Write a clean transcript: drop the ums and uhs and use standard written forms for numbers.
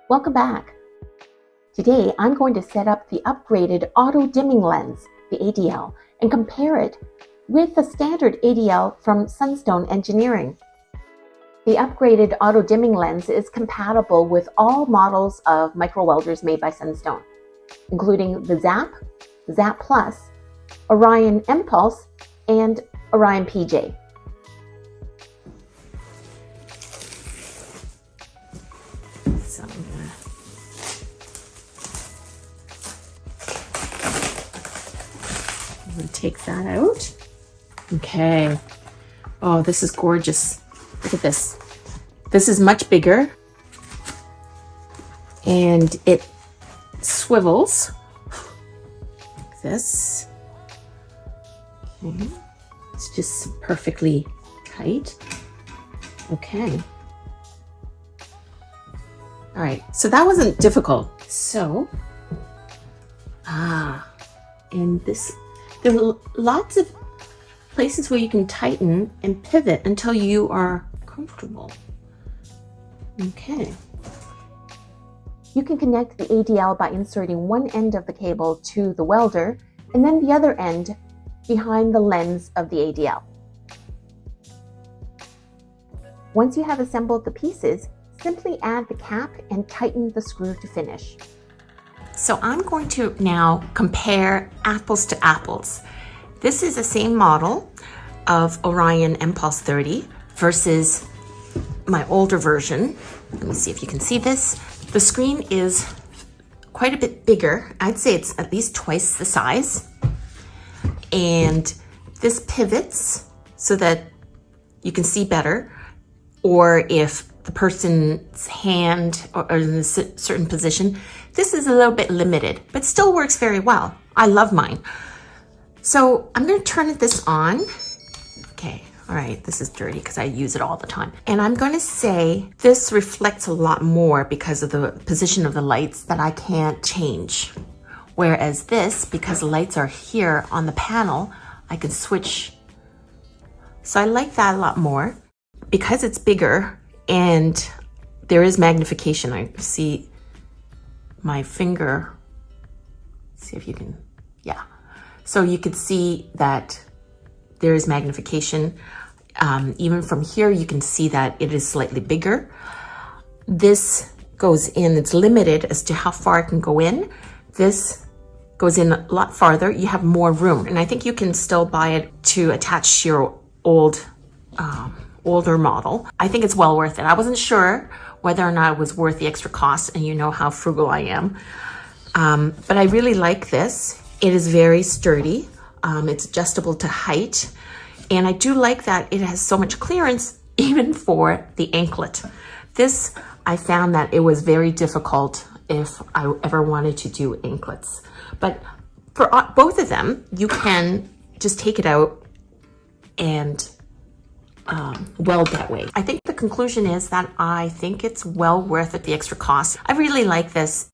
Welcome back. Today I'm going to set up the upgraded auto dimming lens, the ADL, and compare it with the standard ADL from Sunstone Engineering. The upgraded auto dimming lens is compatible with all models of micro welders made by Sunstone, including the Zapp Plus, Orion mPulse, and Orion PJ. So I'm gonna take that out. Okay. Oh, this is gorgeous. Look at this. This is much bigger and it swivels like this. Okay. It's just perfectly tight. Okay. All right, so that wasn't difficult. So, and there are lots of places where you can tighten and pivot until you are comfortable. Okay. You can connect the ADL by inserting one end of the cable to the welder and then the other end behind the lens of the ADL. Once you have assembled the pieces, simply add the cap and tighten the screw to finish. So I'm going to now compare apples to apples. This is the same model of Orion mPulse 30 versus my older version. Let me see if you can see this. The screen is quite a bit bigger. I'd say it's at least twice the size. And this pivots so that you can see better, or if the person's hand or in a certain position, this is a little bit limited, but still works very well. I love mine. So I'm going to turn this on. Okay, all right, this is dirty because I use it all the time. And I'm going to say this reflects a lot more because of the position of the lights that I can't change. Whereas this, because the lights are here on the panel, I can switch. So I like that a lot more. Because it's bigger and there is magnification, I see my finger. Let's see if you can, yeah. So you can see that there is magnification. Even from here, you can see that it is slightly bigger. This goes in, it's limited as to how far it can go in. This goes in a lot farther. You have more room. And I think you can still buy it to attach to your older model. I think it's well worth it. I wasn't sure whether or not it was worth the extra cost, and you know how frugal I am. But I really like this. It is very sturdy. It's adjustable to height. And I do like that it has so much clearance even for the anklet. This, I found that it was very difficult if I ever wanted to do anklets. But for both of them, you can just take it out and weld that way. I think the conclusion is that I think it's well worth it, the extra cost. I really like this.